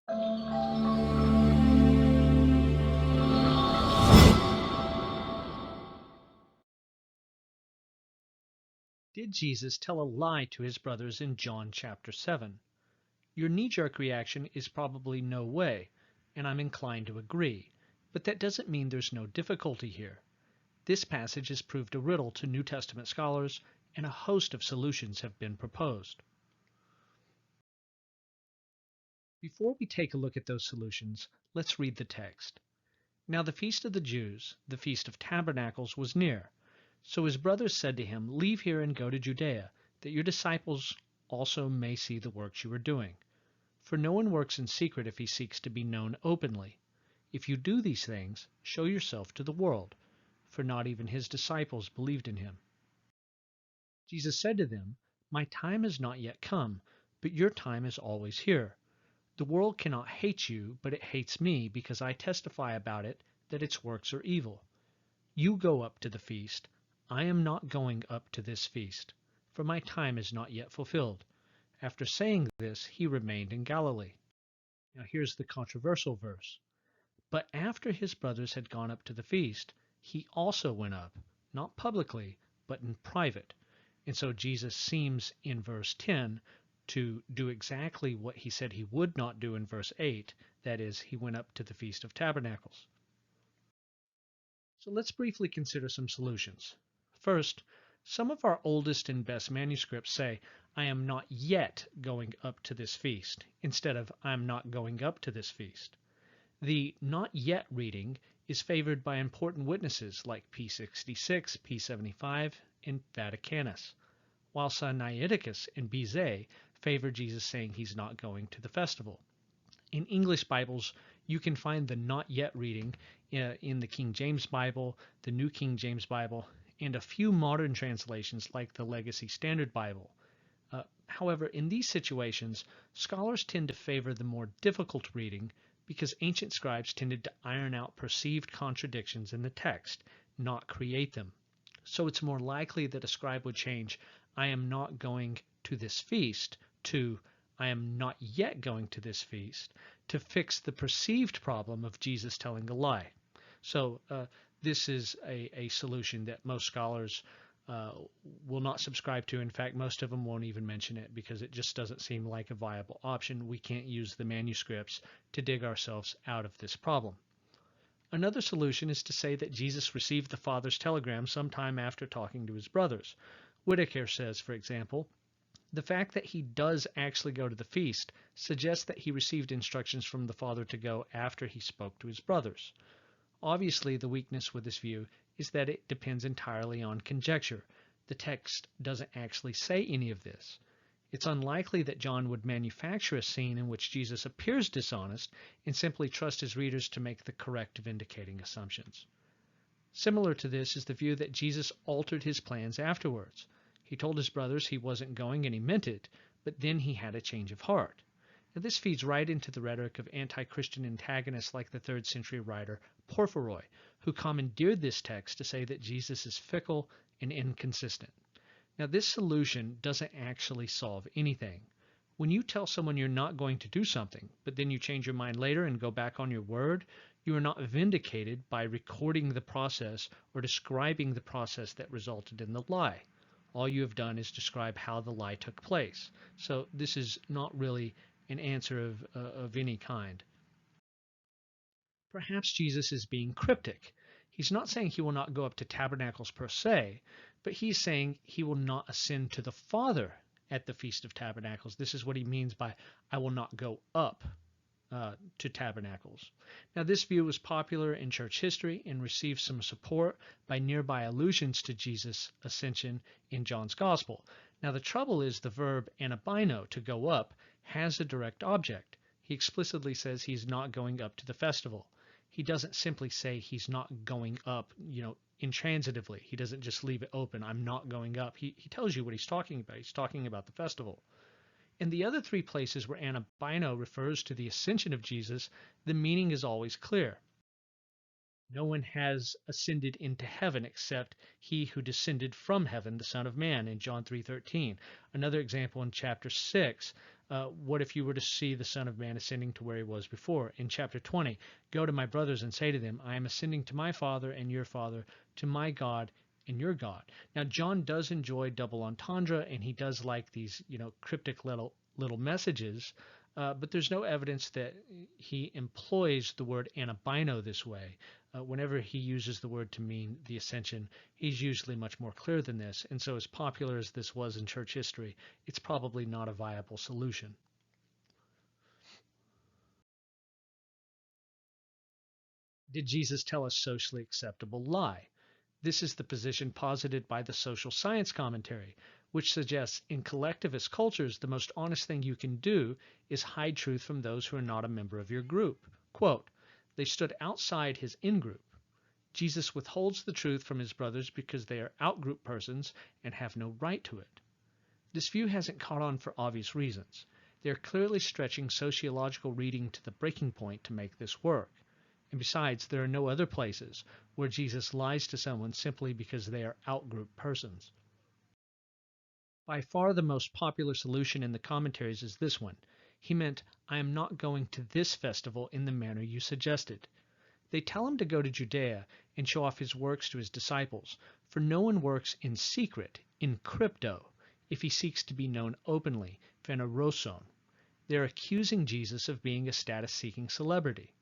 Did Jesus tell a lie to his brothers in John chapter 7? Your knee-jerk reaction is probably no way, and I'm inclined to agree, but that doesn't mean there's no difficulty here. This passage has proved a riddle to New Testament scholars, and a host of solutions have been proposed. Before we take a look at those solutions, let's read the text. Now the feast of the Jews, the Feast of Tabernacles, was near. So his brothers said to him, Leave here and go to Judea, that your disciples also may see the works you are doing. For no one works in secret if he seeks to be known openly. If you do these things, show yourself to the world. For not even his disciples believed in him. Jesus said to them, My time has not yet come, but your time is always here. The world cannot hate you, but it hates me, because I testify about it that its works are evil. You go up to the feast. I am not going up to this feast, for my time is not yet fulfilled. After saying this, he remained in Galilee. Now here's the controversial verse. But after his brothers had gone up to the feast, he also went up, not publicly, but in private. And so Jesus seems in verse 10 to do exactly what he said he would not do in verse 8, that is, he went up to the Feast of Tabernacles. So let's briefly consider some solutions. First, some of our oldest and best manuscripts say, I am not yet going up to this feast, instead of I am not going up to this feast. The not yet reading is favored by important witnesses like P66, P75, and Vaticanus, while Sinaiticus and Bizet favor Jesus saying he's not going to the festival. In English Bibles, you can find the not yet reading in the King James Bible, the New King James Bible, and a few modern translations like the Legacy Standard Bible. However, in these situations, scholars tend to favor the more difficult reading because ancient scribes tended to iron out perceived contradictions in the text, not create them. So it's more likely that a scribe would change, I am not going to this feast, to I am not yet going to this feast, to fix the perceived problem of Jesus telling a lie. So this is a solution that most scholars will not subscribe to. In fact, most of them won't even mention it because it just doesn't seem like a viable option. We can't use the manuscripts to dig ourselves out of this problem. Another solution is to say that Jesus received the Father's telegram sometime after talking to his brothers. Whitaker says, for example, the fact that he does actually go to the feast suggests that he received instructions from the Father to go after he spoke to his brothers. Obviously, the weakness with this view is that it depends entirely on conjecture. The text doesn't actually say any of this. It's unlikely that John would manufacture a scene in which Jesus appears dishonest and simply trust his readers to make the correct vindicating assumptions. Similar to this is the view that Jesus altered his plans afterwards. He told his brothers he wasn't going and he meant it, but then he had a change of heart. Now, this feeds right into the rhetoric of anti-Christian antagonists like the 3rd century writer Porphyry, who commandeered this text to say that Jesus is fickle and inconsistent. Now, this solution doesn't actually solve anything. When you tell someone you're not going to do something, but then you change your mind later and go back on your word, you are not vindicated by recording the process or describing the process that resulted in the lie. All you have done is describe how the lie took place. So this is not really an answer of any kind. Perhaps Jesus is being cryptic. He's not saying he will not go up to tabernacles per se, but he's saying he will not ascend to the Father at the Feast of Tabernacles. This is what he means by, I will not go up to tabernacles. Now, this view was popular in church history and received some support by nearby allusions to Jesus' ascension in John's Gospel. Now, the trouble is the verb anabino, to go up, has a direct object. He explicitly says he's not going up to the festival. He doesn't simply say he's not going up, intransitively. He doesn't just leave it open, I'm not going up. He tells you what he's talking about. He's talking about the festival. In the other three places where anabino refers to the ascension of Jesus, the meaning is always clear. No one has ascended into heaven except he who descended from heaven, the Son of Man, in John 3:13. Another example in chapter 6, What if you were to see the Son of Man ascending to where he was before? In chapter 20, go to my brothers and say to them, I am ascending to my Father and your Father, to my God and your God. Now, John does enjoy double entendre, and he does like these, cryptic little messages, but there's no evidence that he employs the word anabino this way. Whenever he uses the word to mean the ascension, he's usually much more clear than this, and so as popular as this was in church history, it's probably not a viable solution. Did Jesus tell a socially acceptable lie? This is the position posited by the social science commentary, which suggests in collectivist cultures the most honest thing you can do is hide truth from those who are not a member of your group. Quote, they stood outside his in-group. Jesus withholds the truth from his brothers because they are out-group persons and have no right to it. This view hasn't caught on for obvious reasons. They are clearly stretching sociological reading to the breaking point to make this work. And besides, there are no other places where Jesus lies to someone simply because they are out-group persons. By far the most popular solution in the commentaries is this one. He meant, I am not going to this festival in the manner you suggested. They tell him to go to Judea and show off his works to his disciples, for no one works in secret, in crypto, if he seeks to be known openly, phaneroson. They're accusing Jesus of being a status-seeking celebrity.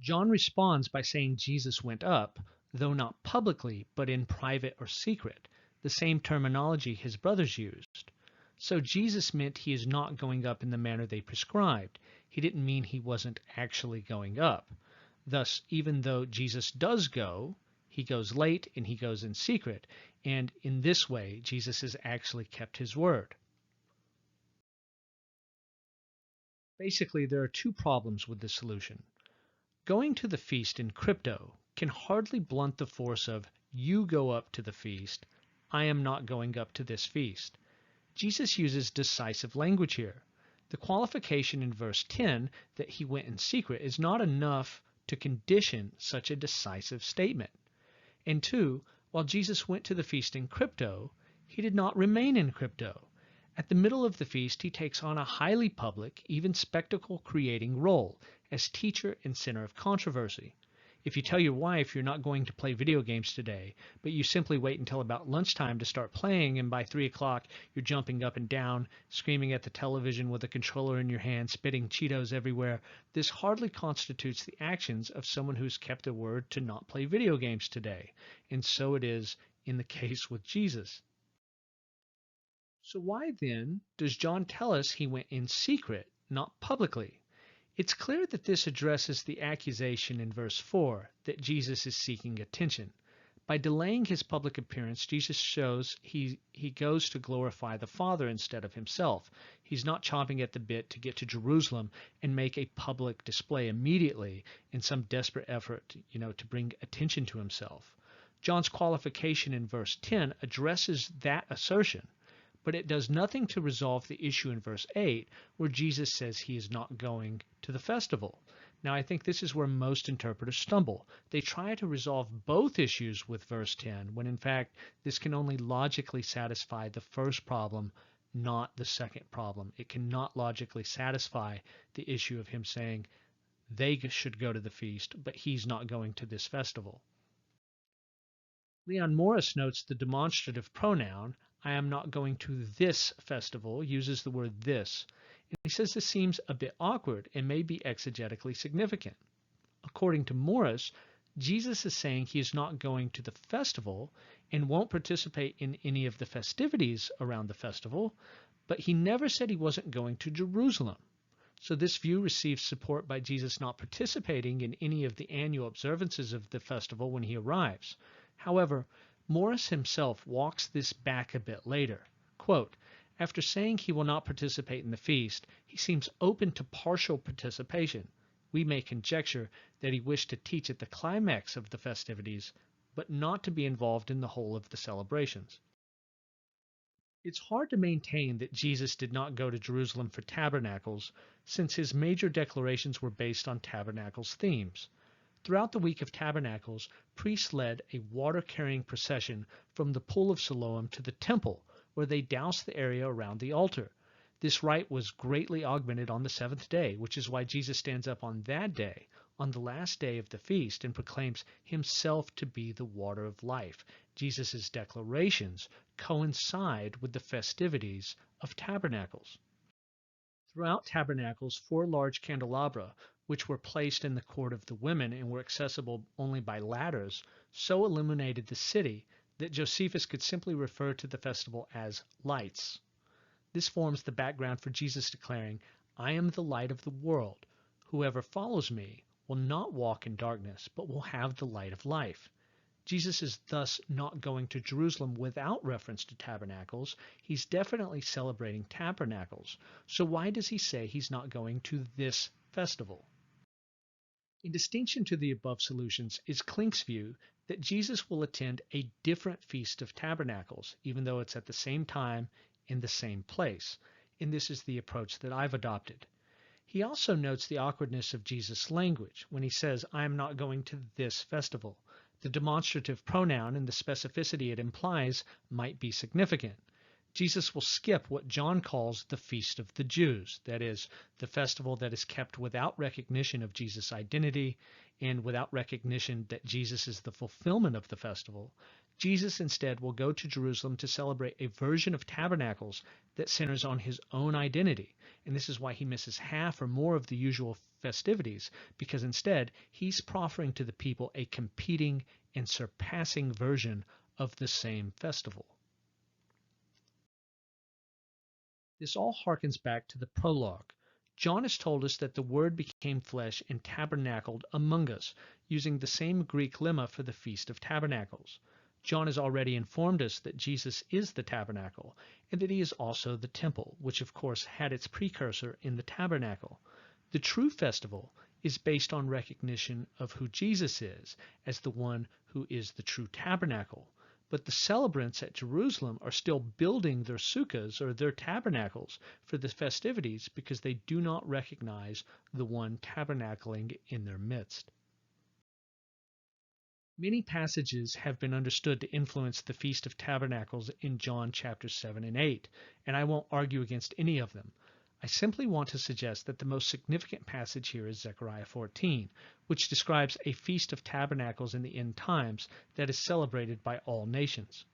John responds by saying Jesus went up, though not publicly, but in private or secret, the same terminology his brothers used. So Jesus meant he is not going up in the manner they prescribed. He didn't mean he wasn't actually going up. Thus, even though Jesus does go, he goes late and he goes in secret, and in this way, Jesus has actually kept his word. Basically, there are two problems with this solution. Going to the feast in crypto can hardly blunt the force of, you go up to the feast, I am not going up to this feast. Jesus uses decisive language here. The qualification in verse 10 that he went in secret is not enough to condition such a decisive statement. And two, while Jesus went to the feast in crypto, he did not remain in crypto. At the middle of the feast, he takes on a highly public, even spectacle-creating role as teacher and center of controversy. If you tell your wife you're not going to play video games today, but you simply wait until about lunchtime to start playing, and by 3 o'clock you're jumping up and down, screaming at the television with a controller in your hand, spitting Cheetos everywhere, this hardly constitutes the actions of someone who's kept their word to not play video games today. And so it is in the case with Jesus. So why then does John tell us he went in secret, not publicly? It's clear that this addresses the accusation in verse 4 that Jesus is seeking attention. By delaying his public appearance, Jesus shows he goes to glorify the Father instead of himself. He's not chomping at the bit to get to Jerusalem and make a public display immediately in some desperate effort, to bring attention to himself. John's qualification in verse 10 addresses that assertion, but it does nothing to resolve the issue in verse 8 where Jesus says he is not going to the festival. Now, I think this is where most interpreters stumble. They try to resolve both issues with verse 10 when in fact this can only logically satisfy the first problem, not the second problem. It cannot logically satisfy the issue of him saying they should go to the feast, but he's not going to this festival. Leon Morris notes the demonstrative pronoun, I am not going to this festival, uses the word this. And he says this seems a bit awkward and may be exegetically significant. According to Morris, Jesus is saying he is not going to the festival and won't participate in any of the festivities around the festival, but he never said he wasn't going to Jerusalem. So this view receives support by Jesus not participating in any of the annual observances of the festival when he arrives. However, Morris himself walks this back a bit later. Quote, after saying he will not participate in the feast, he seems open to partial participation. We may conjecture that he wished to teach at the climax of the festivities, but not to be involved in the whole of the celebrations. It's hard to maintain that Jesus did not go to Jerusalem for Tabernacles, since his major declarations were based on Tabernacles themes. Throughout the week of Tabernacles, priests led a water-carrying procession from the Pool of Siloam to the temple, where they doused the area around the altar. This rite was greatly augmented on the seventh day, which is why Jesus stands up on that day, on the last day of the feast, and proclaims himself to be the water of life. Jesus' declarations coincide with the festivities of tabernacles. Throughout tabernacles, 4 large candelabra, which were placed in the court of the women and were accessible only by ladders, so illuminated the city that Josephus could simply refer to the festival as lights. This forms the background for Jesus declaring, "I am the light of the world. Whoever follows me will not walk in darkness, but will have the light of life." Jesus is thus not going to Jerusalem without reference to tabernacles. He's definitely celebrating tabernacles. So why does he say he's not going to this festival? In distinction to the above solutions is Klink's view that Jesus will attend a different Feast of Tabernacles, even though it's at the same time in the same place. And this is the approach that I've adopted. He also notes the awkwardness of Jesus' language when he says, "I am not going to this festival." The demonstrative pronoun and the specificity it implies might be significant. Jesus will skip what John calls the Feast of the Jews, that is, the festival that is kept without recognition of Jesus' identity and without recognition that Jesus is the fulfillment of the festival. Jesus instead will go to Jerusalem to celebrate a version of tabernacles that centers on his own identity. And this is why he misses half or more of the usual festivities, because instead he's proffering to the people a competing and surpassing version of the same festival. This all harkens back to the prologue. John has told us that the Word became flesh and tabernacled among us, using the same Greek lemma for the Feast of Tabernacles. John has already informed us that Jesus is the tabernacle, and that he is also the temple, which of course had its precursor in the tabernacle. The true festival is based on recognition of who Jesus is as the one who is the true tabernacle. But the celebrants at Jerusalem are still building their sukkahs or their tabernacles for the festivities because they do not recognize the one tabernacling in their midst. Many passages have been understood to influence the Feast of Tabernacles in John chapters 7 and 8, and I won't argue against any of them. I simply want to suggest that the most significant passage here is Zechariah 14, which describes a Feast of Tabernacles in the end times that is celebrated by all nations.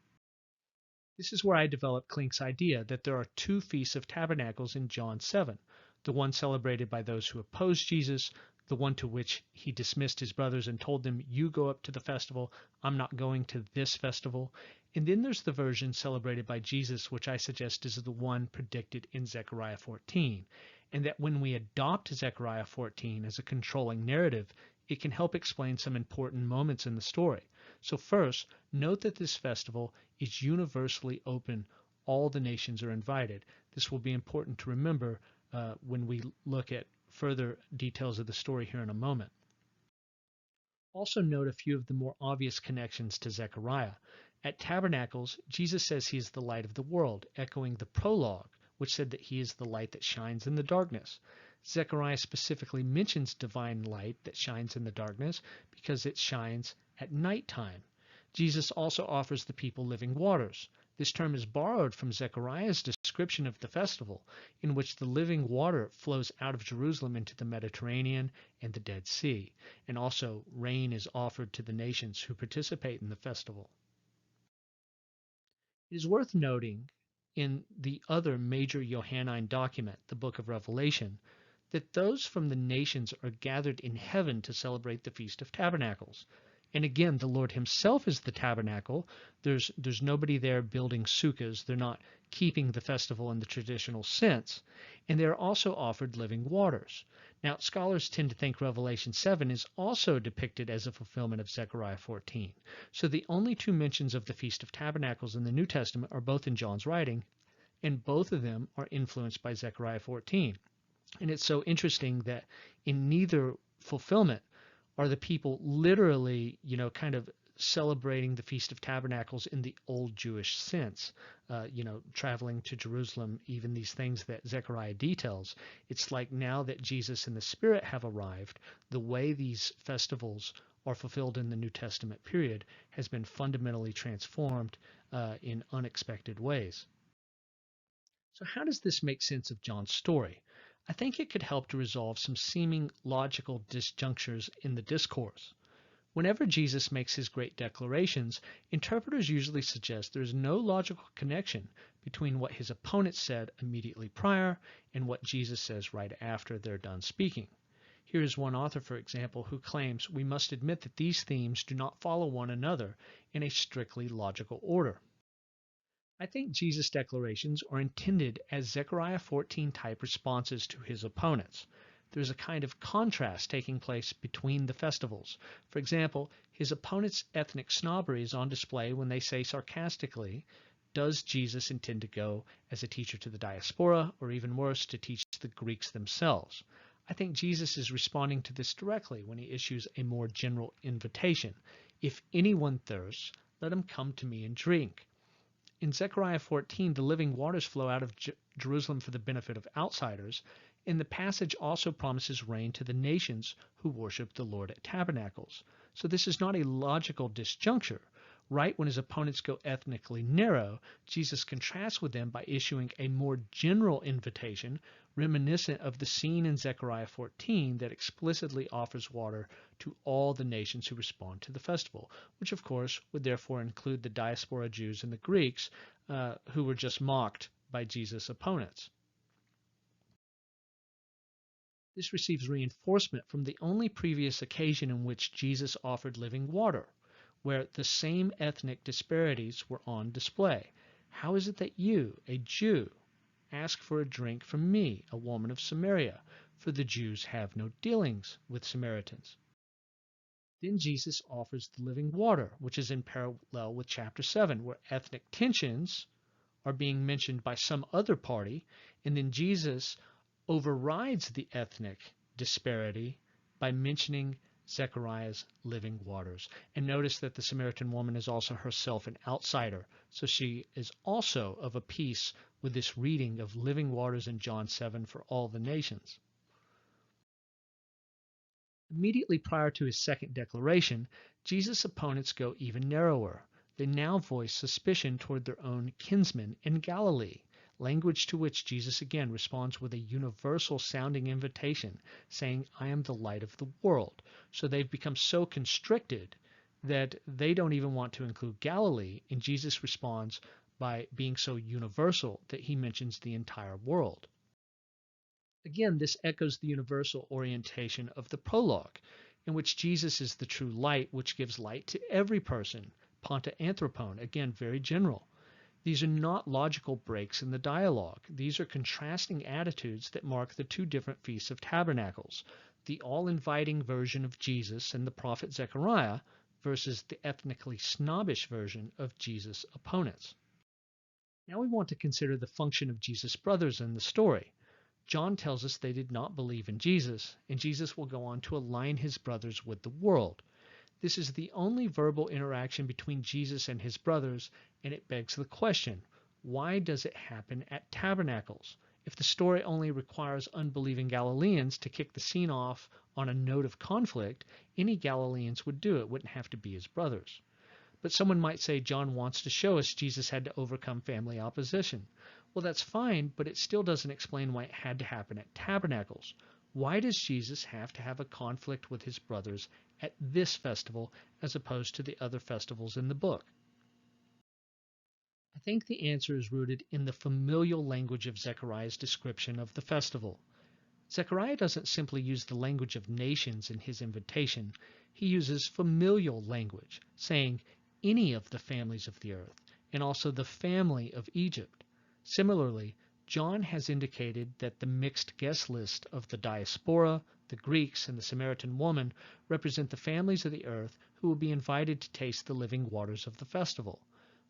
This is where I developed Klink's idea that there are 2 Feasts of Tabernacles in John 7, the one celebrated by those who opposed Jesus, the one to which he dismissed his brothers and told them, "You go up to the festival, I'm not going to this festival." And then there's the version celebrated by Jesus, which I suggest is the one predicted in Zechariah 14. And that when we adopt Zechariah 14 as a controlling narrative, it can help explain some important moments in the story. So first, note that this festival is universally open. All the nations are invited. This will be important to remember when we look at further details of the story here in a moment. Also note a few of the more obvious connections to Zechariah. At Tabernacles, Jesus says he is the light of the world, echoing the prologue, which said that he is the light that shines in the darkness. Zechariah specifically mentions divine light that shines in the darkness because it shines at nighttime. Jesus also offers the people living waters. This term is borrowed from Zechariah's description of the festival, in which the living water flows out of Jerusalem into the Mediterranean and the Dead Sea, and also rain is offered to the nations who participate in the festival. It is worth noting in the other major Johannine document, the Book of Revelation, that those from the nations are gathered in heaven to celebrate the Feast of Tabernacles. And again, the Lord himself is the tabernacle. There's nobody there building sukkahs. They're not keeping the festival in the traditional sense. And they're also offered living waters. Now, scholars tend to think Revelation 7 is also depicted as a fulfillment of Zechariah 14. So the only 2 mentions of the Feast of Tabernacles in the New Testament are both in John's writing, and both of them are influenced by Zechariah 14. And it's so interesting that in neither fulfillment are the people literally, kind of celebrating the Feast of Tabernacles in the old Jewish sense, traveling to Jerusalem, even these things that Zechariah details. It's like now that Jesus and the Spirit have arrived, the way these festivals are fulfilled in the New Testament period has been fundamentally transformed in unexpected ways. So how does this make sense of John's story? I think it could help to resolve some seeming logical disjunctures in the discourse. Whenever Jesus makes his great declarations, interpreters usually suggest there is no logical connection between what his opponents said immediately prior and what Jesus says right after they're done speaking. Here is one author, for example, who claims we must admit that these themes do not follow one another in a strictly logical order. I think Jesus' declarations are intended as Zechariah 14 type responses to his opponents. There's a kind of contrast taking place between the festivals. For example, his opponents' ethnic snobbery is on display when they say sarcastically, does Jesus intend to go as a teacher to the diaspora, or even worse, to teach the Greeks themselves? I think Jesus is responding to this directly when he issues a more general invitation. If anyone thirsts, let him come to me and drink. In Zechariah 14, the living waters flow out of Jerusalem for the benefit of outsiders, and the passage also promises rain to the nations who worship the Lord at tabernacles. So this is not a logical disjuncture. Right when his opponents go ethnically narrow, Jesus contrasts with them by issuing a more general invitation reminiscent of the scene in Zechariah 14 that explicitly offers water to all the nations who respond to the festival, which of course would therefore include the diaspora Jews and the Greeks who were just mocked by Jesus' opponents. This receives reinforcement from the only previous occasion in which Jesus offered living water, where the same ethnic disparities were on display. How is it that you, a Jew, ask for a drink from me, a woman of Samaria? For the Jews have no dealings with Samaritans. Then Jesus offers the living water, which is in parallel with chapter 7, where ethnic tensions are being mentioned by some other party, and then Jesus overrides the ethnic disparity by mentioning Zechariah's living waters. And notice that the Samaritan woman is also herself an outsider, so she is also of a piece with this reading of living waters in John 7 for all the nations. Immediately prior to his second declaration, Jesus' opponents go even narrower. They now voice suspicion toward their own kinsmen in Galilee, language to which Jesus again responds with a universal sounding invitation, saying, I am the light of the world. So they've become so constricted that they don't even want to include Galilee, and Jesus responds by being so universal that he mentions the entire world. Again, this echoes the universal orientation of the prologue, in which Jesus is the true light, which gives light to every person, panta anthropon, again, very general. These are not logical breaks in the dialogue. These are contrasting attitudes that mark the two different Feasts of Tabernacles, the all-inviting version of Jesus and the prophet Zechariah versus the ethnically snobbish version of Jesus' opponents. Now we want to consider the function of Jesus' brothers in the story. John tells us they did not believe in Jesus, and Jesus will go on to align his brothers with the world. This is the only verbal interaction between Jesus and his brothers, and it begs the question, why does it happen at tabernacles? If the story only requires unbelieving Galileans to kick the scene off on a note of conflict, any Galileans would do it, wouldn't have to be his brothers. But someone might say John wants to show us Jesus had to overcome family opposition. Well, that's fine, but it still doesn't explain why it had to happen at tabernacles. Why does Jesus have to have a conflict with his brothers at this festival as opposed to the other festivals in the book? I think the answer is rooted in the familial language of Zechariah's description of the festival. Zechariah doesn't simply use the language of nations in his invitation. He uses familial language, saying any of the families of the earth, and also the family of Egypt. Similarly, John has indicated that the mixed guest list of the diaspora, the Greeks, and the Samaritan woman represent the families of the earth who will be invited to taste the living waters of the festival.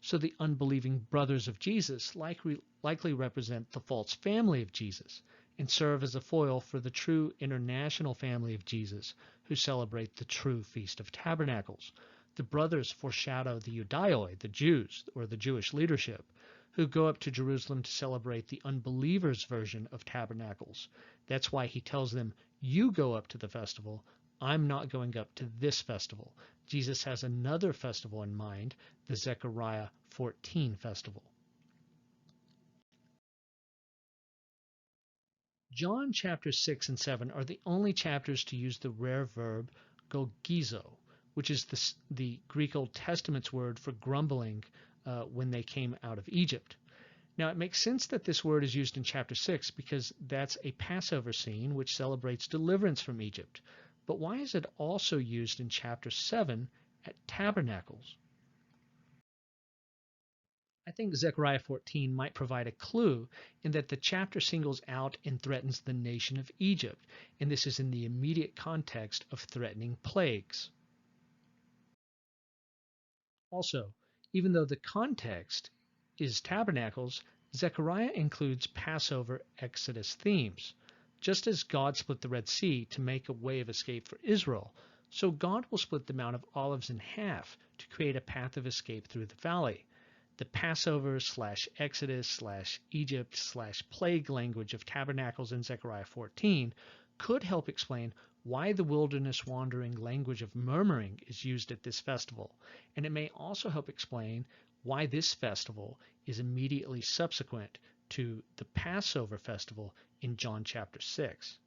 So the unbelieving brothers of Jesus likely represent the false family of Jesus and serve as a foil for the true international family of Jesus who celebrate the true Feast of Tabernacles. The brothers foreshadow the Judaioi, the Jews, or the Jewish leadership, who go up to Jerusalem to celebrate the unbelievers' version of tabernacles. That's why he tells them, you go up to the festival, I'm not going up to this festival. Jesus has another festival in mind, the Zechariah 14 festival. John chapters 6 and 7 are the only chapters to use the rare verb gogizo, which is the Greek Old Testament's word for grumbling when they came out of Egypt. Now, it makes sense that this word is used in chapter 6 because that's a Passover scene which celebrates deliverance from Egypt. But why is it also used in chapter 7 at Tabernacles? I think Zechariah 14 might provide a clue in that the chapter singles out and threatens the nation of Egypt, and this is in the immediate context of threatening plagues. Also, even though the context is Tabernacles, Zechariah includes Passover Exodus themes. Just as God split the Red Sea to make a way of escape for Israel, so God will split the Mount of Olives in half to create a path of escape through the valley. The Passover / Exodus / Egypt / plague language of Tabernacles in Zechariah 14 could help explain why the wilderness wandering language of murmuring is used at this festival, and it may also help explain why this festival is immediately subsequent to the Passover festival in John chapter 6.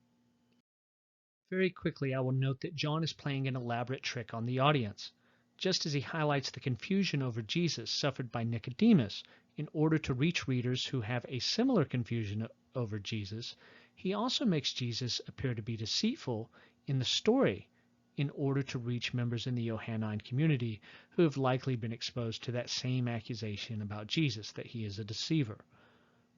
Very quickly, I will note that John is playing an elaborate trick on the audience. Just as he highlights the confusion over Jesus suffered by Nicodemus in order to reach readers who have a similar confusion over Jesus, he also makes Jesus appear to be deceitful in the story in order to reach members in the Johannine community who have likely been exposed to that same accusation about Jesus, that he is a deceiver.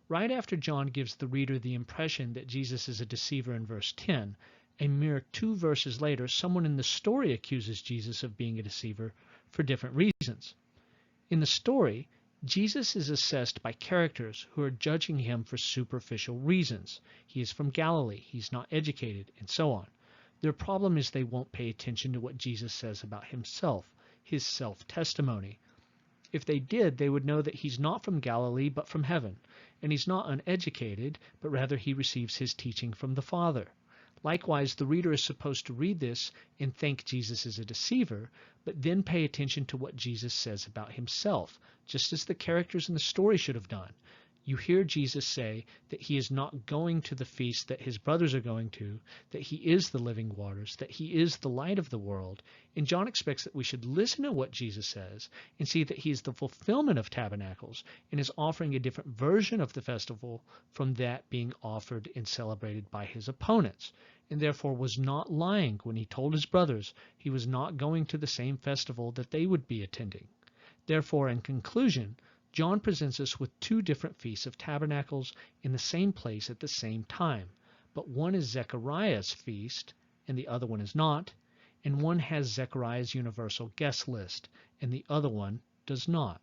Right after John gives the reader the impression that Jesus is a deceiver in verse 10, a mere 2 verses later, someone in the story accuses Jesus of being a deceiver for different reasons. In the story, Jesus is assessed by characters who are judging him for superficial reasons. He is from Galilee, he's not educated, and so on. Their problem is they won't pay attention to what Jesus says about himself, his self-testimony. If they did, they would know that he's not from Galilee, but from heaven, and he's not uneducated, but rather he receives his teaching from the Father. Likewise, the reader is supposed to read this and think Jesus is a deceiver, but then pay attention to what Jesus says about himself, just as the characters in the story should have done. You hear Jesus say that he is not going to the feast that his brothers are going to, that he is the living waters, that he is the light of the world. And John expects that we should listen to what Jesus says and see that he is the fulfillment of Tabernacles and is offering a different version of the festival from that being offered and celebrated by his opponents, and therefore was not lying when he told his brothers he was not going to the same festival that they would be attending. Therefore, in conclusion, John presents us with 2 different Feasts of Tabernacles in the same place at the same time, but one is Zechariah's feast and the other one is not, and one has Zechariah's universal guest list and the other one does not.